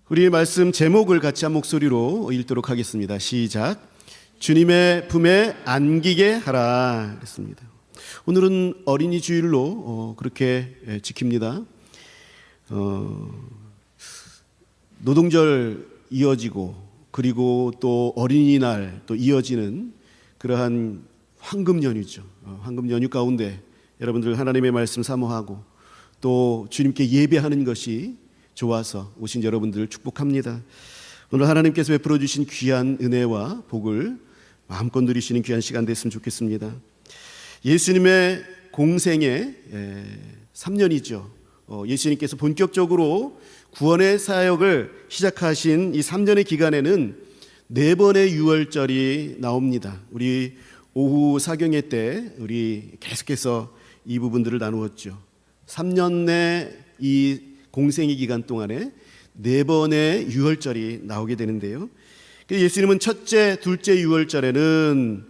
우리 말씀 제목을 같이 한 목소리로 읽도록 하겠습니다. 시작. 주님의 품에 안기게 하라 그랬습니다. 오늘은 어린이 주일로 그렇게 지킵니다. 노동절 이어지고 그리고 또 어린이날 또 이어지는 그러한 황금 연휴죠. 황금 연휴 가운데 여러분들 하나님의 말씀 사모하고 또 주님께 예배하는 것이 좋아서 오신 여러분들을 축복합니다. 오늘 하나님께서 베풀어 주신 귀한 은혜와 복을 마음껏 누리시는 귀한 시간 됐으면 좋겠습니다. 예수님의 공생의 3년이죠. 예수님께서 본격적으로 구원의 사역을 시작하신 이 3년의 기간에는 4번의 유월절이 나옵니다. 우리 오후 사경회 때 우리 계속해서 이 부분들을 나누었죠. 3년 내 이 공생의 기간 동안에 4번의 유월절이 나오게 되는데요. 예수님은 첫째, 둘째 유월절에는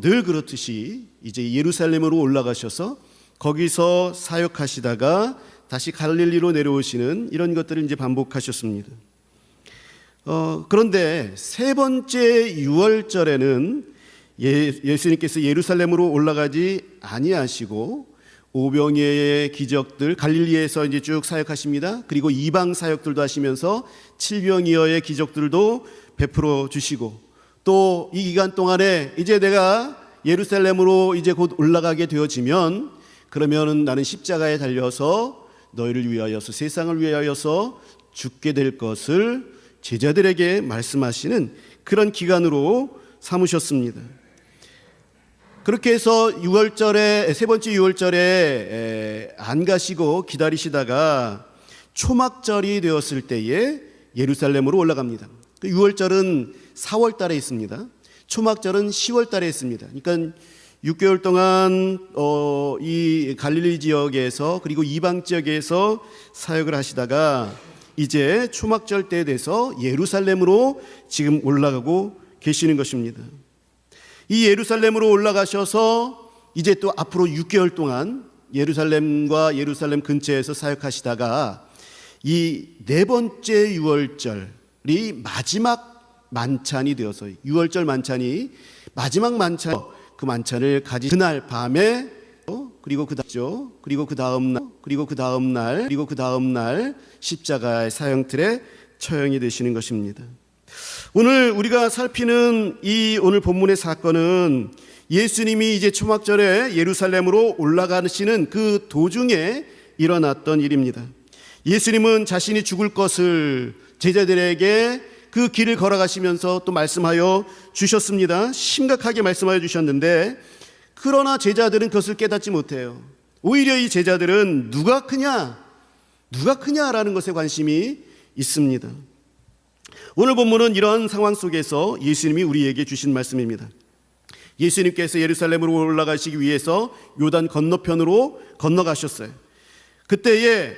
늘 그렇듯이 이제 예루살렘으로 올라가셔서 거기서 사역하시다가 다시 갈릴리로 내려오시는 이런 것들을 이제 반복하셨습니다. 그런데 세 번째 유월절에는 예수님께서 예루살렘으로 올라가지 아니하시고 오병이어의 기적들 갈릴리에서 이제 쭉 사역하십니다. 그리고 이방 사역들도 하시면서 칠병이어의 기적들도 베풀어 주시고 또 이 기간 동안에 이제 내가 예루살렘으로 이제 곧 올라가게 되어지면 그러면은 나는 십자가에 달려서 너희를 위하여서 세상을 위하여서 죽게 될 것을 제자들에게 말씀하시는 그런 기간으로 삼으셨습니다. 그렇게 해서 6월절에 세 번째 6월절에 안 가시고 기다리시다가 초막절이 되었을 때에 예루살렘으로 올라갑니다. 6월절은 4월 달에 있습니다. 초막절은 10월 달에 있습니다. 그러니까 6개월 동안 이 갈릴리 지역에서 그리고 이방 지역에서 사역을 하시다가 이제 초막절 때 돼서 예루살렘으로 지금 올라가고 계시는 것입니다. 이 예루살렘으로 올라가셔서 이제 또 앞으로 6개월 동안 예루살렘 근처에서 사역하시다가 이 4번째 유월절이 마지막 만찬이 되어서 6월절 만찬이 마지막 만찬, 그 만찬을 가지 그날 밤에 그리고 그 다음 날 십자가의 사형틀에 처형이 되시는 것입니다. 오늘 우리가 살피는 이 오늘 본문의 사건은 예수님이 이제 초막절에 예루살렘으로 올라가시는 그 도중에 일어났던 일입니다. 예수님은 자신이 죽을 것을 제자들에게 그 길을 걸어가시면서 또 말씀하여 주셨습니다. 심각하게 말씀하여 주셨는데 그러나 제자들은 그것을 깨닫지 못해요. 오히려 이 제자들은 누가 크냐라는 것에 관심이 있습니다. 오늘 본문은 이런 상황 속에서 예수님이 우리에게 주신 말씀입니다. 예수님께서 예루살렘으로 올라가시기 위해서 요단 건너편으로 건너가셨어요. 그때에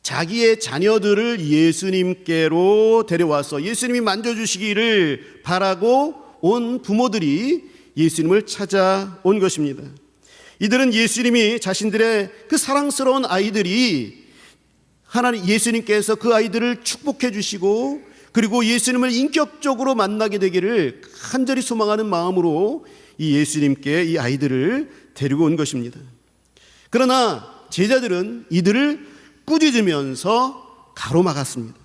자기의 자녀들을 예수님께로 데려와서 예수님이 만져주시기를 바라고 온 부모들이 예수님을 찾아온 것입니다. 이들은 예수님이 자신들의 그 사랑스러운 아이들이 예수님께서 그 아이들을 축복해 주시고 그리고 예수님을 인격적으로 만나게 되기를 간절히 소망하는 마음으로 이 예수님께 이 아이들을 데리고 온 것입니다. 그러나 제자들은 이들을 꾸짖으면서 가로막았습니다.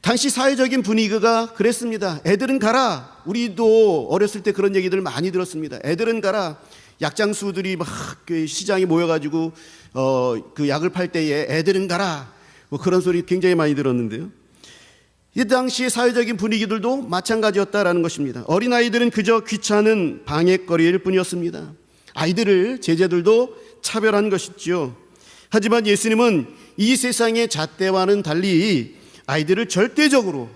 당시 사회적인 분위기가 그랬습니다. 애들은 가라. 우리도 어렸을 때 그런 얘기들 많이 들었습니다. 애들은 가라. 약장수들이 막 시장에 모여가지고 그 약을 팔 때에 애들은 가라. 뭐 그런 소리 굉장히 많이 들었는데요. 이 당시의 사회적인 분위기들도 마찬가지였다라는 것입니다. 어린아이들은 그저 귀찮은 방해거리일 뿐이었습니다. 아이들을 제자들도 차별한 것이지요. 하지만 예수님은 이 세상의 잣대와는 달리 아이들을 절대적으로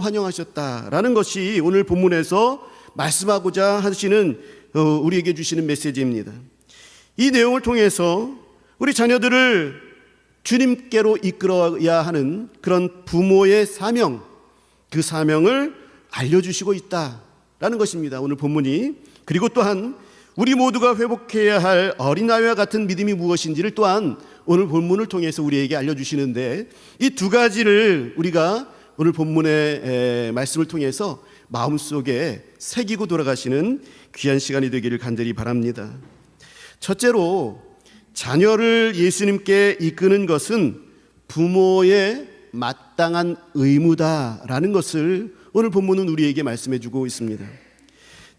환영하셨다라는 것이 오늘 본문에서 말씀하고자 하시는 우리에게 주시는 메시지입니다. 이 내용을 통해서 우리 자녀들을 주님께로 이끌어야 하는 그런 부모의 사명, 그 사명을 알려주시고 있다라는 것입니다. 오늘 본문이. 그리고 또한 우리 모두가 회복해야 할 어린아이와 같은 믿음이 무엇인지를 또한 오늘 본문을 통해서 우리에게 알려주시는데, 이 두 가지를 우리가 오늘 본문의 말씀을 통해서 마음속에 새기고 돌아가시는 귀한 시간이 되기를 간절히 바랍니다. 첫째로, 자녀를 예수님께 이끄는 것은 부모의 마땅한 의무다라는 것을 오늘 본문은 우리에게 말씀해 주고 있습니다.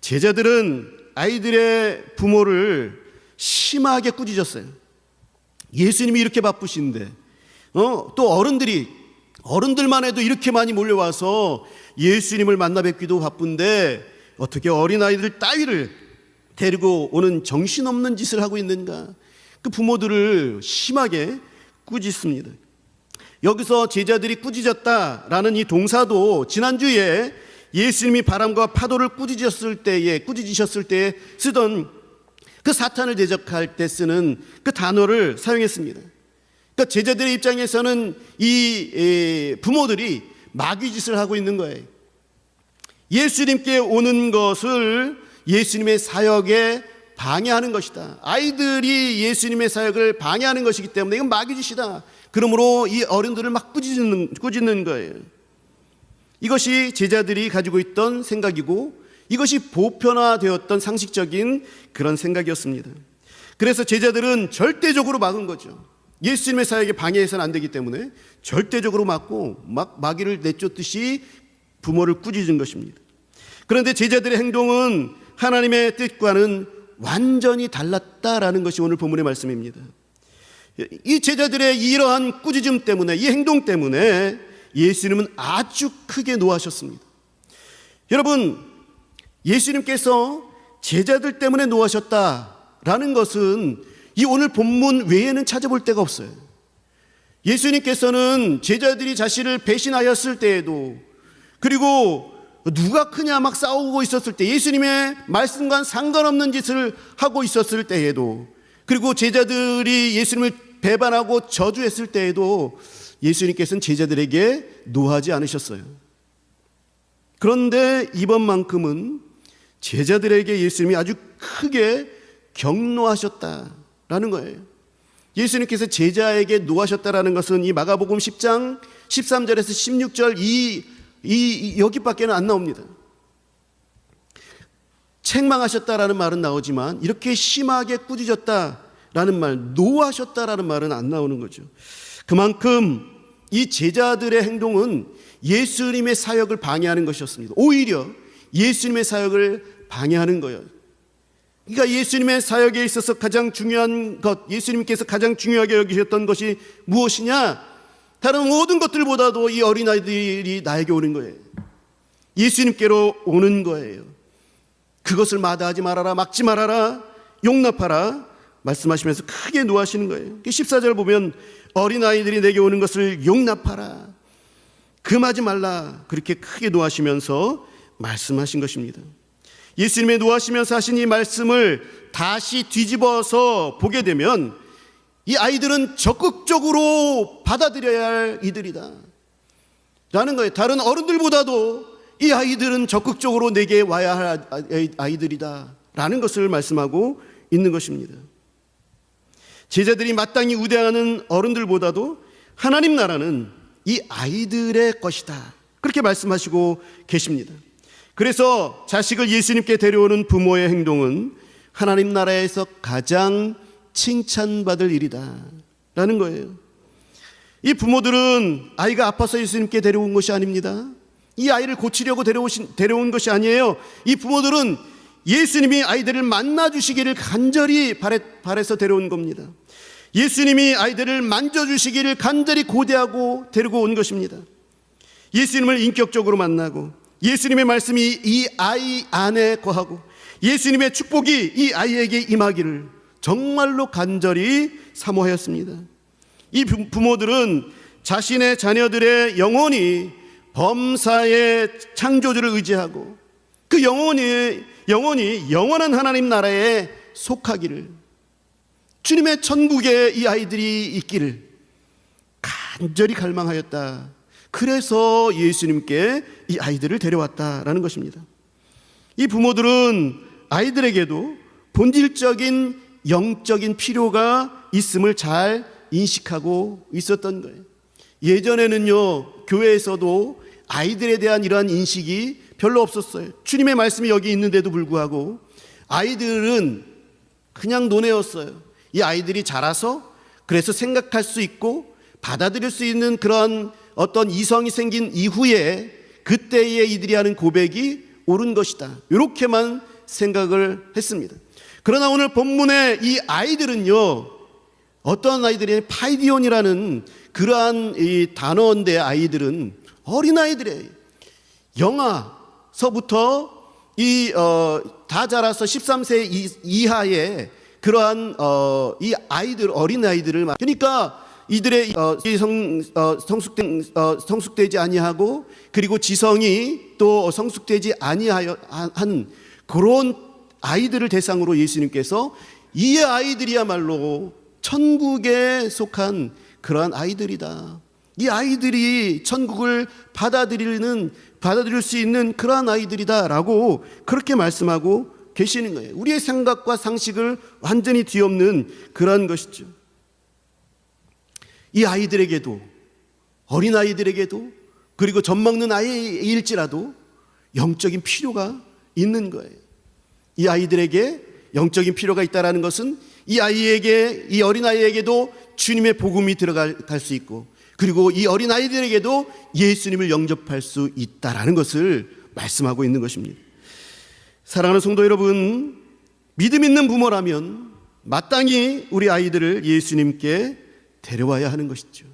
제자들은 아이들의 부모를 심하게 꾸짖었어요. 예수님이 이렇게 바쁘신데, 또 어른들만 해도 이렇게 많이 몰려와서 예수님을 만나 뵙기도 바쁜데 어떻게 어린아이들 따위를 데리고 오는 정신없는 짓을 하고 있는가? 그 부모들을 심하게 꾸짖습니다. 여기서 제자들이 꾸짖었다라는 이 동사도 지난주에 예수님이 바람과 파도를 꾸짖으셨을 때에 쓰던 그 사탄을 대적할 때 쓰는 그 단어를 사용했습니다. 그러니까 제자들의 입장에서는 이 부모들이 마귀짓을 하고 있는 거예요. 예수님께 오는 것을 예수님의 사역에 방해하는 것이다. 아이들이 예수님의 사역을 방해하는 것이기 때문에 이건 마귀짓이다. 그러므로 이 어른들을 막 꾸짖는 거예요. 이것이 제자들이 가지고 있던 생각이고 이것이 보편화되었던 상식적인 그런 생각이었습니다. 그래서 제자들은 절대적으로 막은 거죠. 예수님의 사역에 방해해서는 안 되기 때문에 절대적으로 막고 막 마귀를 내쫓듯이 부모를 꾸짖은 것입니다. 그런데 제자들의 행동은 하나님의 뜻과는 완전히 달랐다라는 것이 오늘 본문의 말씀입니다. 이 제자들의 이러한 꾸짖음 때문에, 이 행동 때문에 예수님은 아주 크게 노하셨습니다. 여러분, 예수님께서 제자들 때문에 노하셨다라는 것은 이 오늘 본문 외에는 찾아볼 데가 없어요. 예수님께서는 제자들이 자신을 배신하였을 때에도, 그리고 누가 크냐 막 싸우고 있었을 때, 예수님의 말씀과는 상관없는 짓을 하고 있었을 때에도, 그리고 제자들이 예수님을 배반하고 저주했을 때에도 예수님께서는 제자들에게 노하지 않으셨어요. 그런데 이번만큼은 제자들에게 예수님이 아주 크게 경노하셨다라는 거예요. 예수님께서 제자에게 노하셨다라는 것은 이 마가복음 10장 13절에서 16절 여기밖에는 안 나옵니다. 책망하셨다라는 말은 나오지만 이렇게 심하게 꾸짖었다라는 말, 노하셨다라는 말은 안 나오는 거죠. 그만큼 이 제자들의 행동은 예수님의 사역을 방해하는 것이었습니다. 오히려 예수님의 사역을 방해하는 거예요. 그러니까 예수님의 사역에 있어서 가장 중요한 것, 예수님께서 가장 중요하게 여기셨던 것이 무엇이냐? 다른 모든 것들보다도 이 어린아이들이 나에게 오는 거예요. 예수님께로 오는 거예요. 그것을 마다하지 말아라, 막지 말아라, 용납하라 말씀하시면서 크게 노하시는 거예요. 14절 보면 어린아이들이 내게 오는 것을 용납하라, 금하지 말라, 그렇게 크게 노하시면서 말씀하신 것입니다. 예수님의 노하시면서 하신 이 말씀을 다시 뒤집어서 보게 되면 이 아이들은 적극적으로 받아들여야 할 이들이다 라는 거예요. 다른 어른들보다도 이 아이들은 적극적으로 내게 와야 할 아이들이다 라는 것을 말씀하고 있는 것입니다. 제자들이 마땅히 우대하는 어른들보다도 하나님 나라는 이 아이들의 것이다, 그렇게 말씀하시고 계십니다. 그래서 자식을 예수님께 데려오는 부모의 행동은 하나님 나라에서 가장 칭찬받을 일이다 라는 거예요. 이 부모들은 아이가 아파서 예수님께 데려온 것이 아닙니다. 이 아이를 고치려고 데려온 것이 아니에요. 이 부모들은 예수님이 아이들을 만나주시기를 간절히 바래서 데려온 겁니다. 예수님이 아이들을 만져주시기를 간절히 고대하고 데리고 온 것입니다. 예수님을 인격적으로 만나고 예수님의 말씀이 이 아이 안에 거하고 예수님의 축복이 이 아이에게 임하기를 정말로 간절히 사모하였습니다. 이 부모들은 자신의 자녀들의 영혼이 범사의 창조주를 의지하고 그 영혼이 영원한 하나님 나라에 속하기를, 주님의 천국에 이 아이들이 있기를 간절히 갈망하였다. 그래서 예수님께 이 아이들을 데려왔다라는 것입니다. 이 부모들은 아이들에게도 본질적인 영적인 필요가 있음을 잘 인식하고 있었던 거예요. 예전에는요, 교회에서도 아이들에 대한 이러한 인식이 별로 없었어요. 주님의 말씀이 여기 있는데도 불구하고 아이들은 그냥 노네였어요. 이 아이들이 자라서 그래서 생각할 수 있고 받아들일 수 있는 그런 어떤 이성이 생긴 이후에 그때의 이들이 하는 고백이 옳은 것이다, 이렇게만 생각을 했습니다. 그러나 오늘 본문의 이 아이들은요, 어떤 아이들이 파이디온이라는 그러한 이 단어인데, 아이들은 어린아이들이에요. 영아서부터 다 자라서 13세 이하의 그러한 이 아이들, 어린아이들을, 그러니까 이들의 성숙되지 아니하고 그리고 지성이 또 성숙되지 아니한 그런 아이들을 대상으로 예수님께서 이 아이들이야말로 천국에 속한 그러한 아이들이다, 이 아이들이 천국을 받아들일 수 있는 그러한 아이들이다라고 그렇게 말씀하고 계시는 거예요. 우리의 생각과 상식을 완전히 뒤엎는 그러한 것이죠. 이 아이들에게도, 어린아이들에게도, 그리고 젖먹는 아이일지라도 영적인 필요가 있는 거예요. 이 아이들에게 영적인 필요가 있다는 것은 이 아이에게, 이 어린아이에게도 주님의 복음이 들어갈 수 있고, 그리고 이 어린아이들에게도 예수님을 영접할 수 있다는 것을 말씀하고 있는 것입니다. 사랑하는 성도 여러분, 믿음 있는 부모라면 마땅히 우리 아이들을 예수님께 데려와야 하는 것이죠.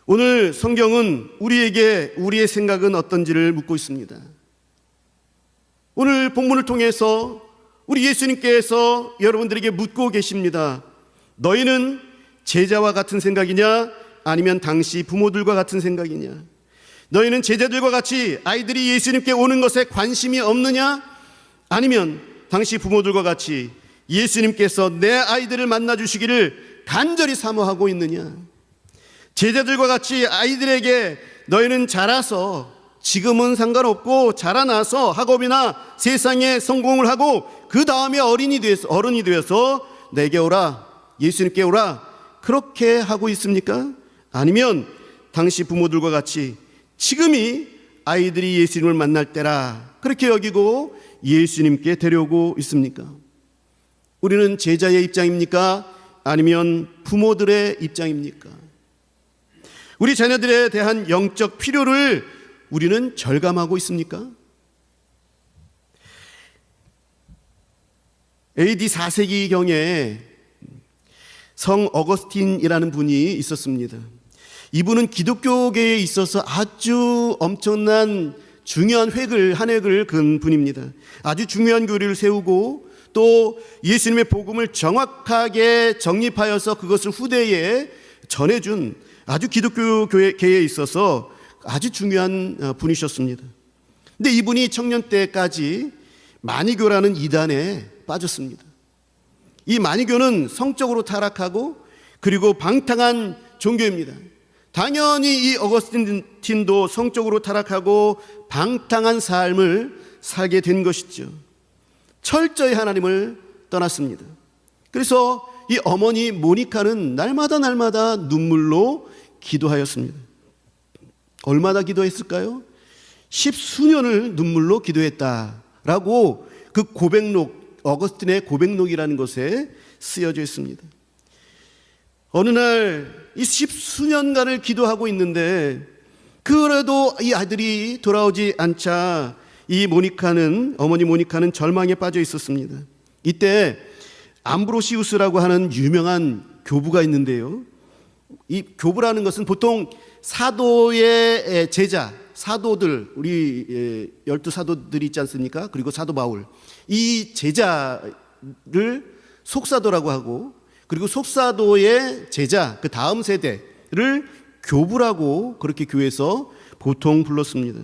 오늘 성경은 우리에게 우리의 생각은 어떤지를 묻고 있습니다. 오늘 본문을 통해서 우리 예수님께서 여러분들에게 묻고 계십니다. 너희는 제자와 같은 생각이냐, 아니면 당시 부모들과 같은 생각이냐? 너희는 제자들과 같이 아이들이 예수님께 오는 것에 관심이 없느냐, 아니면 당시 부모들과 같이 예수님께서 내 아이들을 만나 주시기를 간절히 사모하고 있느냐? 제자들과 같이 아이들에게 너희는 자라서, 지금은 상관없고 자라나서 학업이나 세상에 성공을 하고 그 다음에 어른이 되어서 내게 오라, 예수님께 오라, 그렇게 하고 있습니까? 아니면 당시 부모들과 같이 지금이 아이들이 예수님을 만날 때라 그렇게 여기고 예수님께 데려오고 있습니까? 우리는 제자의 입장입니까? 아니면 부모들의 입장입니까? 우리 자녀들에 대한 영적 필요를 우리는 절감하고 있습니까? AD 4세기경에 성 어거스틴이라는 분이 있었습니다. 이분은 기독교계에 있어서 아주 엄청난 중요한 한 획을 그은 분입니다. 아주 중요한 교리를 세우고 또 예수님의 복음을 정확하게 정립하여서 그것을 후대에 전해준 아주 기독교계에 있어서 아주 중요한 분이셨습니다. 근데 이분이 청년 때까지 마니교라는 이단에 빠졌습니다. 이 마니교는 성적으로 타락하고 그리고 방탕한 종교입니다. 당연히 이 어거스틴도 성적으로 타락하고 방탕한 삶을 살게 된 것이죠. 철저히 하나님을 떠났습니다. 그래서 이 어머니 모니카는 날마다 눈물로 기도하였습니다. 얼마나 기도했을까요? 10수년을 눈물로 기도했다라고 그 고백록, 어거스틴의 고백록이라는 것에 쓰여져 있습니다. 어느 날 이 10수년간을 기도하고 있는데 그래도 이 아들이 돌아오지 않자 이 어머니 모니카는 절망에 빠져 있었습니다. 이때 암브로시우스라고 하는 유명한 교부가 있는데요. 이 교부라는 것은 보통 사도의 제자, 사도들, 우리 12사도들이 있지 않습니까? 그리고 사도 바울, 이 제자를 속사도라고 하고, 그리고 속사도의 제자, 그 다음 세대를 교부라고 그렇게 교회에서 보통 불렀습니다.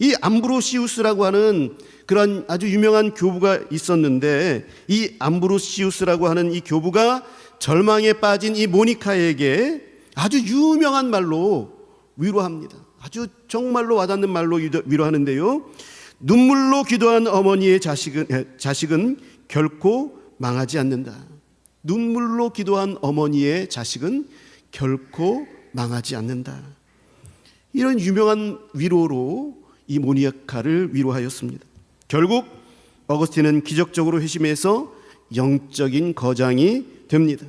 이 암브로시우스라고 하는 그런 아주 유명한 교부가 있었는데, 이 암브로시우스라고 하는 이 교부가 절망에 빠진 이 모니카에게 아주 유명한 말로 위로합니다. 아주 정말로 와닿는 말로 위로하는데요. 눈물로 기도한 어머니의 자식은 결코 망하지 않는다. 눈물로 기도한 어머니의 자식은 결코 망하지 않는다. 이런 유명한 위로로 이 모니카를 위로하였습니다. 결국 어거스틴은 기적적으로 회심해서 영적인 거장이 됩니다.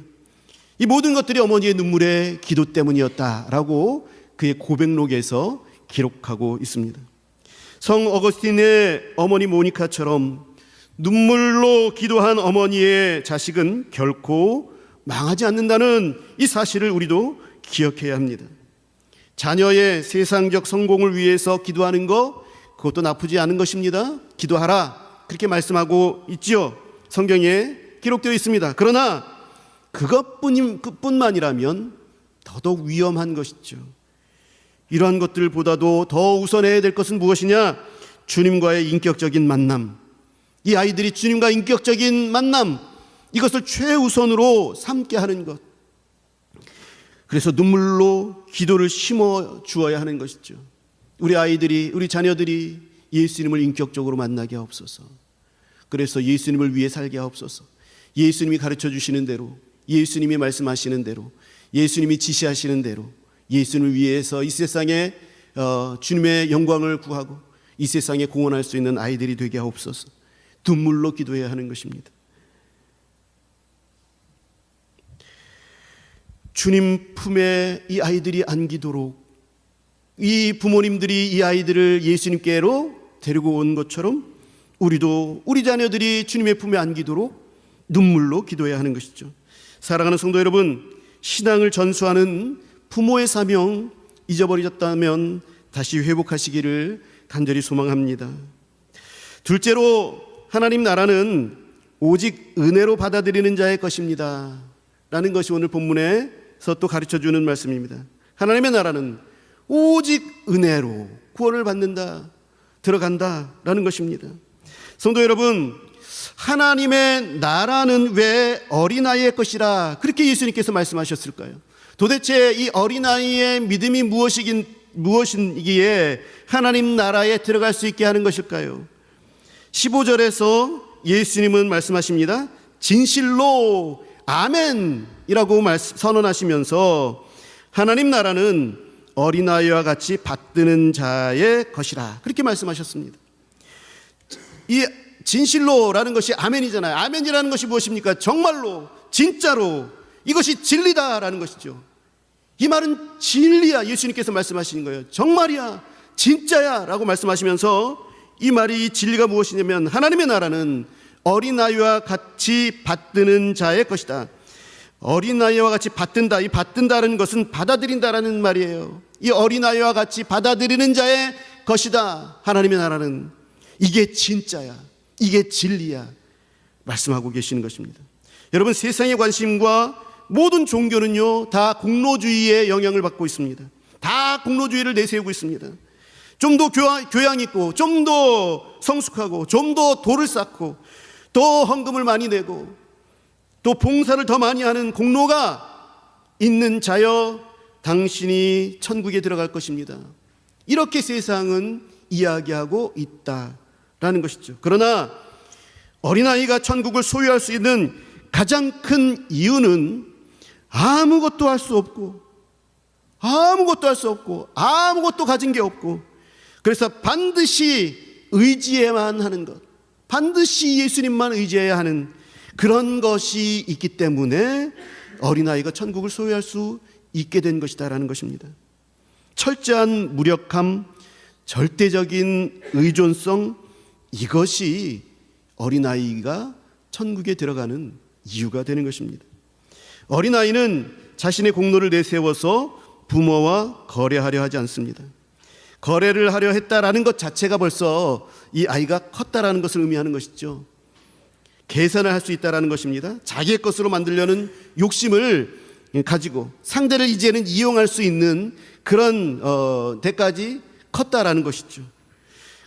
이 모든 것들이 어머니의 눈물의 기도 때문이었다라고 그의 고백록에서 기록하고 있습니다. 성 어거스틴의 어머니 모니카처럼 눈물로 기도한 어머니의 자식은 결코 망하지 않는다는 이 사실을 우리도 기억해야 합니다. 자녀의 세상적 성공을 위해서 기도하는 거, 그것도 나쁘지 않은 것입니다. 기도하라, 그렇게 말씀하고 있지요. 성경에 기록되어 있습니다. 그러나 그것뿐만이라면 더더욱 위험한 것이죠. 이러한 것들보다도 더 우선해야 될 것은 무엇이냐? 주님과의 인격적인 만남. 이 아이들이 주님과 인격적인 만남, 이것을 최우선으로 삼게 하는 것. 그래서 눈물로 기도를 심어 주어야 하는 것이죠. 우리 아이들이, 우리 자녀들이 예수님을 인격적으로 만나게 하옵소서. 그래서 예수님을 위해 살게 하옵소서. 예수님이 가르쳐 주시는 대로, 예수님이 말씀하시는 대로, 예수님이 지시하시는 대로 예수님을 위해서 이 세상에 주님의 영광을 구하고 이 세상에 공헌할 수 있는 아이들이 되게 하옵소서. 눈물로 기도해야 하는 것입니다. 주님 품에 이 아이들이 안기도록, 이 부모님들이 이 아이들을 예수님께로 데리고 온 것처럼 우리도 우리 자녀들이 주님의 품에 안기도록 눈물로 기도해야 하는 것이죠. 사랑하는 성도 여러분, 신앙을 전수하는 부모의 사명 잊어버리셨다면 다시 회복하시기를 간절히 소망합니다. 둘째로, 하나님 나라는 오직 은혜로 받아들이는 자의 것입니다 라는 것이 오늘 본문에서 또 가르쳐주는 말씀입니다. 하나님의 나라는 오직 은혜로 구원을 받는다, 들어간다 라는 것입니다. 성도 여러분, 하나님의 나라는 왜 어린아이의 것이라 그렇게 예수님께서 말씀하셨을까요? 도대체 이 어린아이의 믿음이 무엇이기에 하나님 나라에 들어갈 수 있게 하는 것일까요? 15절에서 예수님은 말씀하십니다. 진실로 아멘이라고 선언하시면서 하나님 나라는 어린아이와 같이 받드는 자의 것이라 그렇게 말씀하셨습니다. 이 진실로라는 것이 아멘이잖아요. 아멘이라는 것이 무엇입니까? 정말로, 진짜로, 이것이 진리다라는 것이죠. 이 말은 진리야, 예수님께서 말씀하시는 거예요. 정말이야, 진짜야 라고 말씀하시면서 이 말이 진리가 무엇이냐면 하나님의 나라는 어린아이와 같이 받드는 자의 것이다. 어린아이와 같이 받든다, 이 받든다는 것은 받아들인다라는 말이에요. 이 어린아이와 같이 받아들이는 자의 것이다. 하나님의 나라는 이게 진짜야, 이게 진리야 말씀하고 계시는 것입니다. 여러분, 세상의 관심과 모든 종교는요 다 공로주의의 영향을 받고 있습니다. 다 공로주의를 내세우고 있습니다. 좀 더 교양 있고, 좀 더 성숙하고, 좀 더 도를 쌓고, 더 헌금을 많이 내고, 또 봉사를 더 많이 하는 공로가 있는 자여 당신이 천국에 들어갈 것입니다. 이렇게 세상은 이야기하고 있다라는 것이죠. 그러나 어린아이가 천국을 소유할 수 있는 가장 큰 이유는 아무것도 할 수 없고, 아무것도 가진 게 없고, 그래서 반드시 의지해야만 하는 것, 반드시 예수님만 의지해야 하는 그런 것이 있기 때문에 어린아이가 천국을 소유할 수 있게 된 것이다라는 것입니다. 철저한 무력함, 절대적인 의존성, 이것이 어린아이가 천국에 들어가는 이유가 되는 것입니다. 어린아이는 자신의 공로를 내세워서 부모와 거래하려 하지 않습니다. 거래를 하려 했다라는 것 자체가 벌써 이 아이가 컸다라는 것을 의미하는 것이죠. 계산을 할 수 있다라는 것입니다. 자기의 것으로 만들려는 욕심을 가지고 상대를 이제는 이용할 수 있는 그런 데까지 컸다라는 것이죠.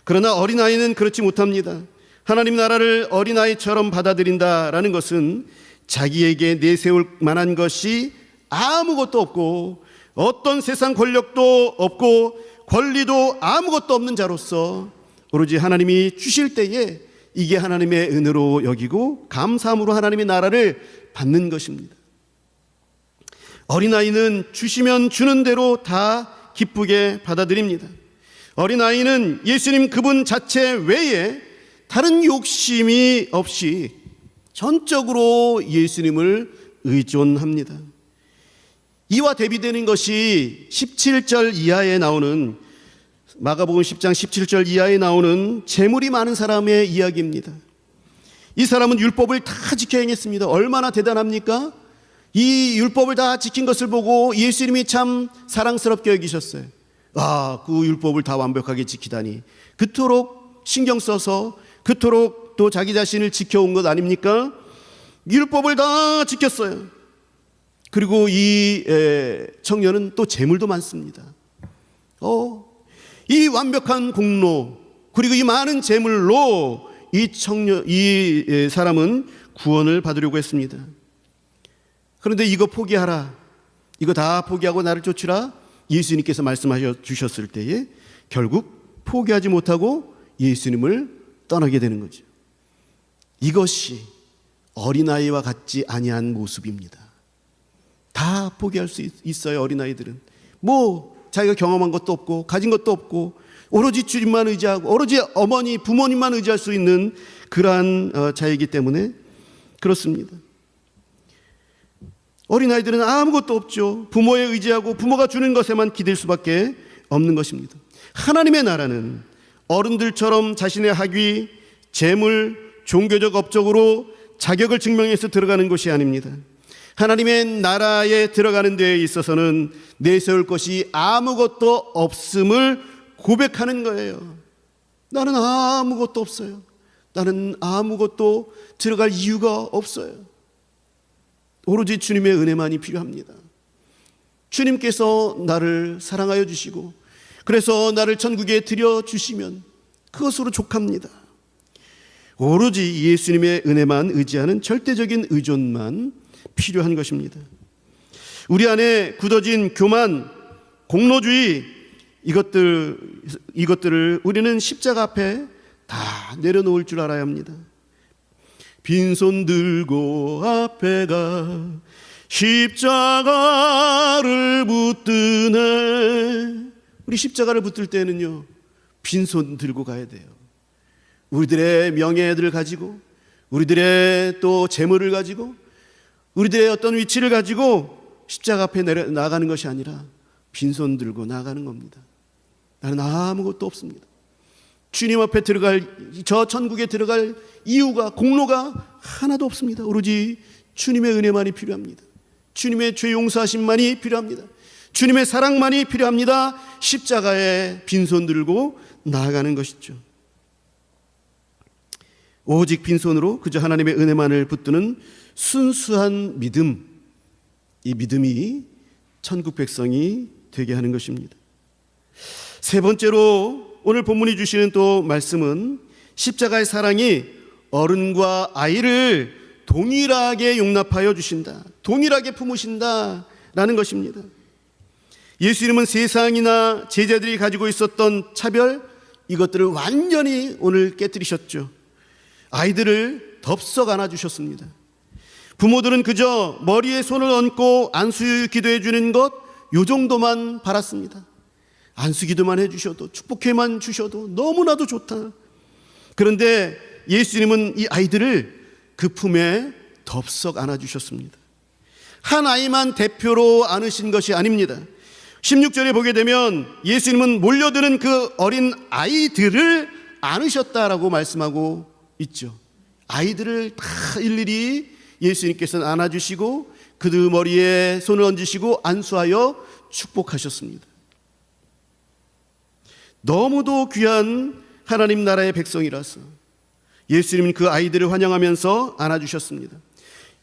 그러나 어린아이는 그렇지 못합니다. 하나님 나라를 어린아이처럼 받아들인다라는 것은 자기에게 내세울 만한 것이 아무것도 없고, 어떤 세상 권력도 없고, 권리도 아무것도 없는 자로서 오로지 하나님이 주실 때에 이게 하나님의 은혜로 여기고 감사함으로 하나님의 나라를 받는 것입니다. 어린아이는 주시면 주는 대로 다 기쁘게 받아들입니다. 어린아이는 예수님 그분 자체 외에 다른 욕심이 없이 전적으로 예수님을 의존합니다. 이와 대비되는 것이 17절 이하에 나오는, 마가복음 10장 17절 이하에 나오는 재물이 많은 사람의 이야기입니다. 이 사람은 율법을 다 지켜 행했습니다. 얼마나 대단합니까? 이 율법을 다 지킨 것을 보고 예수님이 참 사랑스럽게 여기셨어요. 그 율법을 다 완벽하게 지키다니. 그토록 신경 써서 그토록 또 자기 자신을 지켜온 것 아닙니까? 율법을 다 지켰어요. 그리고 이 청년은 또 재물도 많습니다. 이 완벽한 공로 그리고 이 많은 재물로 이 사람은 구원을 받으려고 했습니다. 그런데 이거 포기하라, 이거 다 포기하고 나를 쫓으라, 예수님께서 말씀하셔 주셨을 때에 결국 포기하지 못하고 예수님을 떠나게 되는 거죠. 이것이 어린아이와 같지 아니한 모습입니다. 다 포기할 수 있어요. 어린아이들은 자기가 경험한 것도 없고 가진 것도 없고 오로지 주님만 의지하고 오로지 어머니 부모님만 의지할 수 있는 그러한 자이기 때문에 그렇습니다. 어린아이들은 아무것도 없죠. 부모에 의지하고 부모가 주는 것에만 기댈 수밖에 없는 것입니다. 하나님의 나라는 어른들처럼 자신의 학위, 재물, 종교적 업적으로 자격을 증명해서 들어가는 것이 아닙니다. 하나님의 나라에 들어가는 데에 있어서는 내세울 것이 아무것도 없음을 고백하는 거예요. 나는 아무것도 없어요. 나는 아무것도 들어갈 이유가 없어요. 오로지 주님의 은혜만이 필요합니다. 주님께서 나를 사랑하여 주시고 그래서 나를 천국에 들여주시면 그것으로 족합니다. 오로지 예수님의 은혜만 의지하는 절대적인 의존만 필요한 것입니다. 우리 안에 굳어진 교만, 공로주의 이것들을 우리는 십자가 앞에 다 내려놓을 줄 알아야 합니다. 빈손 들고 앞에 가 십자가를 붙드네. 우리 십자가를 붙들 때는요 빈손 들고 가야 돼요. 우리들의 명예를 가지고 우리들의 또 재물을 가지고 우리들의 어떤 위치를 가지고 십자가 앞에 나가는 것이 아니라 빈손 들고 나가는 겁니다. 나는 아무것도 없습니다. 주님 앞에 저 천국에 들어갈 이유가 공로가 하나도 없습니다. 오로지 주님의 은혜만이 필요합니다. 주님의 죄 용서하심만이 필요합니다. 주님의 사랑만이 필요합니다. 십자가에 빈손 들고 나아가는 것이죠. 오직 빈손으로 그저 하나님의 은혜만을 붙드는 순수한 믿음, 이 믿음이 천국 백성이 되게 하는 것입니다. 세 번째로 오늘 본문이 주시는 또 말씀은 십자가의 사랑이 어른과 아이를 동일하게 용납하여 주신다, 동일하게 품으신다라는 것입니다. 예수님은 세상이나 제자들이 가지고 있었던 차별, 이것들을 완전히 오늘 깨뜨리셨죠. 아이들을 덥석 안아주셨습니다. 부모들은 그저 머리에 손을 얹고 안수 기도해 주는 것, 요 정도만 바랐습니다. 안수 기도만 해주셔도, 축복회만 주셔도 너무나도 좋다. 그런데 예수님은 이 아이들을 그 품에 덥석 안아주셨습니다. 한 아이만 대표로 안으신 것이 아닙니다. 16절에 보게 되면 예수님은 몰려드는 그 어린 아이들을 안으셨다라고 말씀하고 있죠. 아이들을 다 일일이 예수님께서는 안아주시고 그들 머리에 손을 얹으시고 안수하여 축복하셨습니다. 너무도 귀한 하나님 나라의 백성이라서 예수님은 그 아이들을 환영하면서 안아주셨습니다.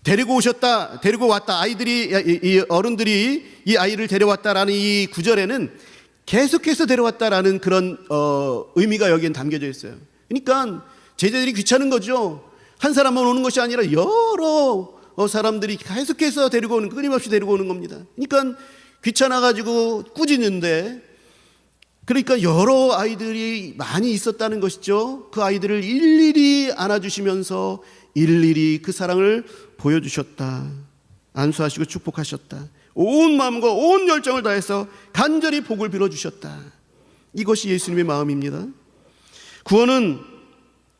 데리고 왔다. 이 어른들이 이 아이를 데려왔다라는 이 구절에는 계속해서 데려왔다라는 그런 의미가 여기엔 담겨져 있어요. 그러니까 제자들이 귀찮은 거죠. 한 사람만 오는 것이 아니라 여러 사람들이 계속해서 데리고 오는, 끊임없이 데리고 오는 겁니다. 그러니까 귀찮아가지고 꾸짖는데, 그러니까 여러 아이들이 많이 있었다는 것이죠. 그 아이들을 일일이 안아주시면서 일일이 그 사랑을 보여주셨다. 안수하시고 축복하셨다. 온 마음과 온 열정을 다해서 간절히 복을 빌어주셨다. 이것이 예수님의 마음입니다. 구원은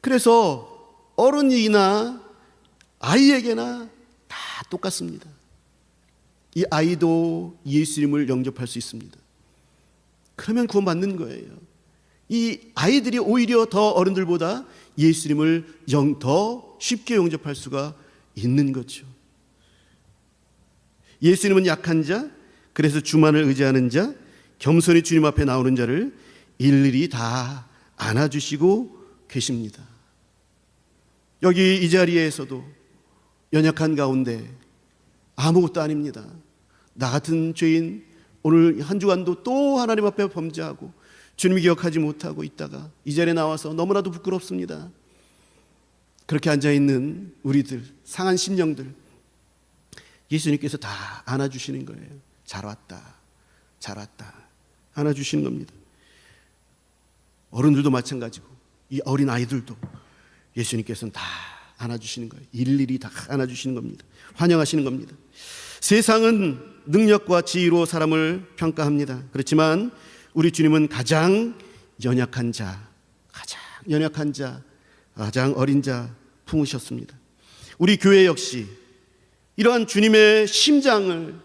그래서 어른이나 아이에게나 다 똑같습니다. 이 아이도 예수님을 영접할 수 있습니다. 그러면 구원받는 거예요. 이 아이들이 오히려 더 어른들보다 예수님을 더 쉽게 영접할 수가 있는 거죠. 예수님은 약한 자, 그래서 주만을 의지하는 자, 겸손히 주님 앞에 나오는 자를 일일이 다 안아주시고 계십니다. 여기 이 자리에서도 연약한 가운데 아무것도 아닙니다. 나 같은 죄인, 오늘 한 주간도 또 하나님 앞에 범죄하고 주님이 기억하지 못하고 있다가 이 자리에 나와서 너무나도 부끄럽습니다. 그렇게 앉아있는 우리들, 상한 심령들, 예수님께서 다 안아주시는 거예요. 잘 왔다, 잘 왔다, 안아주시는 겁니다. 어른들도 마찬가지고 이 어린 아이들도 예수님께서는 다 안아주시는 거예요. 일일이 다 안아주시는 겁니다. 환영하시는 겁니다. 세상은 능력과 지위로 사람을 평가합니다. 그렇지만 우리 주님은 가장 연약한 자, 가장 어린 자 품으셨습니다. 우리 교회 역시 이러한 주님의 심정을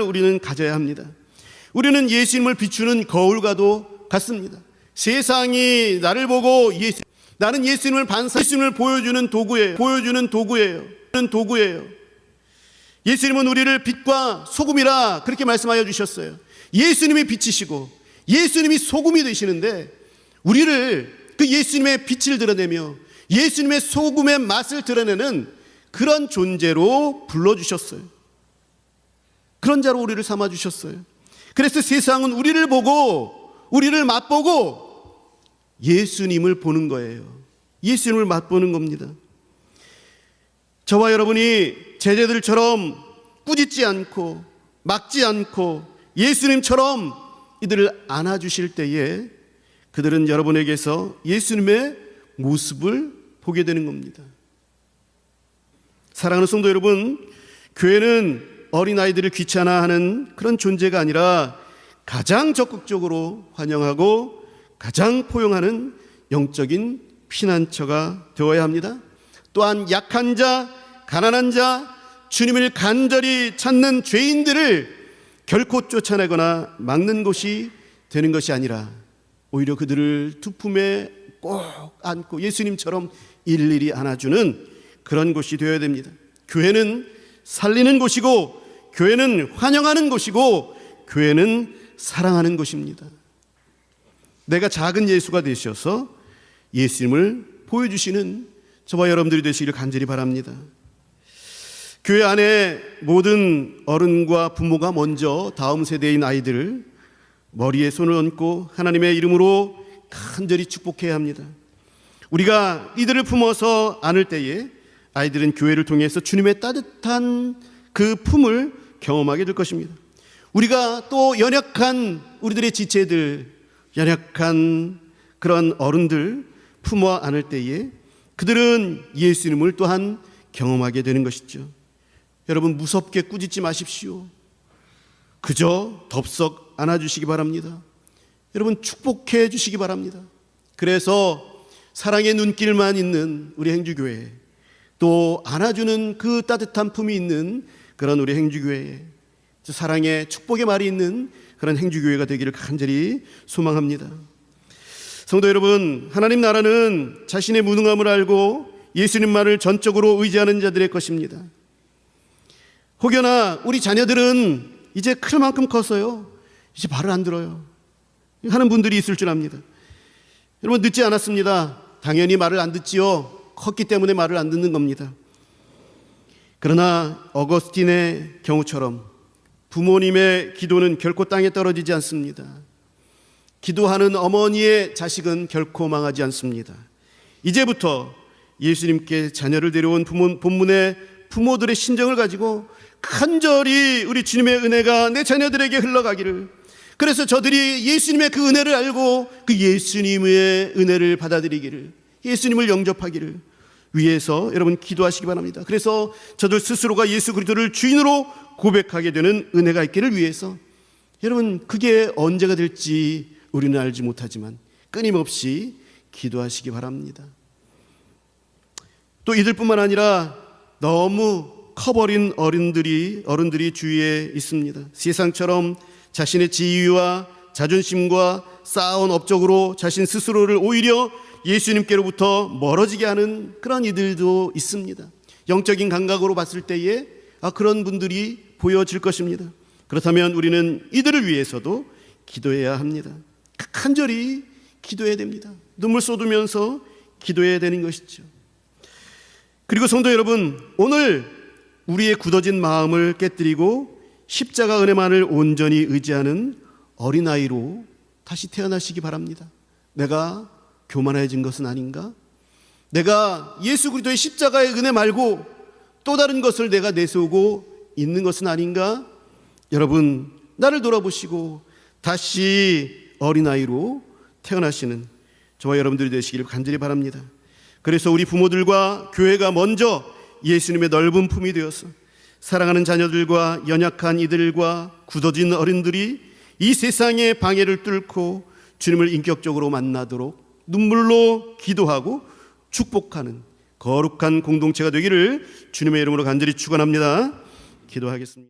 우리는 가져야 합니다. 우리는 예수님을 비추는 거울과도 같습니다. 세상이 나를 보고 나는 예수님을 예수님을 보여주는 도구예요. 예수님은 우리를 빛과 소금이라 그렇게 말씀하여 주셨어요. 예수님이 빛이시고 예수님이 소금이 되시는데 우리를 그 예수님의 빛을 드러내며 예수님의 소금의 맛을 드러내는 그런 존재로 불러주셨어요. 그런 자로 우리를 삼아주셨어요. 그래서 세상은 우리를 보고 우리를 맛보고 예수님을 보는 거예요. 예수님을 맛보는 겁니다. 저와 여러분이 제자들처럼 꾸짖지 않고 막지 않고 예수님처럼 이들을 안아주실 때에 그들은 여러분에게서 예수님의 모습을 보게 되는 겁니다. 사랑하는 성도 여러분, 교회는 어린아이들을 귀찮아하는 그런 존재가 아니라 가장 적극적으로 환영하고 가장 포용하는 영적인 피난처가 되어야 합니다. 또한 약한 자, 가난한 자, 주님을 간절히 찾는 죄인들을 결코 쫓아내거나 막는 곳이 되는 것이 아니라 오히려 그들을 두 품에 꼭 안고 예수님처럼 일일이 안아주는 그런 곳이 되어야 됩니다. 교회는 살리는 곳이고 교회는 환영하는 곳이고 교회는 사랑하는 곳입니다. 내가 작은 예수가 되셔서 예수님을 보여주시는 저와 여러분들이 되시기를 간절히 바랍니다. 교회 안에 모든 어른과 부모가 먼저 다음 세대인 아이들을 머리에 손을 얹고 하나님의 이름으로 간절히 축복해야 합니다. 우리가 이들을 품어서 안을 때에 아이들은 교회를 통해서 주님의 따뜻한 그 품을 경험하게 될 것입니다. 우리가 또 연약한 우리들의 지체들, 연약한 그런 어른들 품어 안을 때에 그들은 예수님을 또한 경험하게 되는 것이죠. 여러분, 무섭게 꾸짖지 마십시오. 그저 덥석 안아주시기 바랍니다. 여러분, 축복해 주시기 바랍니다. 그래서 사랑의 눈길만 있는 우리 행주교회, 또 안아주는 그 따뜻한 품이 있는 그런 우리 행주교회, 사랑의 축복의 말이 있는 그런 행주교회가 되기를 간절히 소망합니다. 성도 여러분, 하나님 나라는 자신의 무능함을 알고 예수님만을 전적으로 의지하는 자들의 것입니다. 혹여나 우리 자녀들은 이제 클 만큼 컸어요. 이제 말을 안 들어요 하는 분들이 있을 줄 압니다. 여러분, 늦지 않았습니다. 당연히 말을 안 듣지요. 컸기 때문에 말을 안 듣는 겁니다. 그러나 어거스틴의 경우처럼 부모님의 기도는 결코 땅에 떨어지지 않습니다. 기도하는 어머니의 자식은 결코 망하지 않습니다. 이제부터 예수님께 자녀를 데려온 본문의 부모들의 심정을 가지고 간절히 우리 주님의 은혜가 내 자녀들에게 흘러가기를, 그래서 저들이 예수님의 그 은혜를 알고 그 예수님의 은혜를 받아들이기를, 예수님을 영접하기를 위해서 여러분 기도하시기 바랍니다. 그래서 저들 스스로가 예수 그리스도를 주인으로 고백하게 되는 은혜가 있기를 위해서 여러분 그게 언제가 될지 우리는 알지 못하지만 끊임없이 기도하시기 바랍니다. 또 이들뿐만 아니라 너무 커버린 어른들이 주위에 있습니다. 세상처럼 자신의 지위와 자존심과 쌓아온 업적으로 자신 스스로를 오히려 예수님께로부터 멀어지게 하는 그런 이들도 있습니다. 영적인 감각으로 봤을 때에 그런 분들이 보여질 것입니다. 그렇다면 우리는 이들을 위해서도 기도해야 합니다. 간절히 기도해야 됩니다. 눈물 쏟으면서 기도해야 되는 것이죠. 그리고 성도 여러분, 오늘 우리의 굳어진 마음을 깨뜨리고 십자가 은혜만을 온전히 의지하는 어린아이로 다시 태어나시기 바랍니다. 내가 교만해진 것은 아닌가? 내가 예수 그리스도의 십자가의 은혜 말고 또 다른 것을 내가 내세우고 있는 것은 아닌가? 여러분, 나를 돌아보시고 다시 어린아이로 태어나시는 저와 여러분들이 되시기를 간절히 바랍니다. 그래서 우리 부모들과 교회가 먼저 예수님의 넓은 품이 되어서 사랑하는 자녀들과 연약한 이들과 굳어진 어른들이 이 세상의 방해를 뚫고 주님을 인격적으로 만나도록 눈물로 기도하고 축복하는 거룩한 공동체가 되기를 주님의 이름으로 간절히 축원합니다. 기도하겠습니다.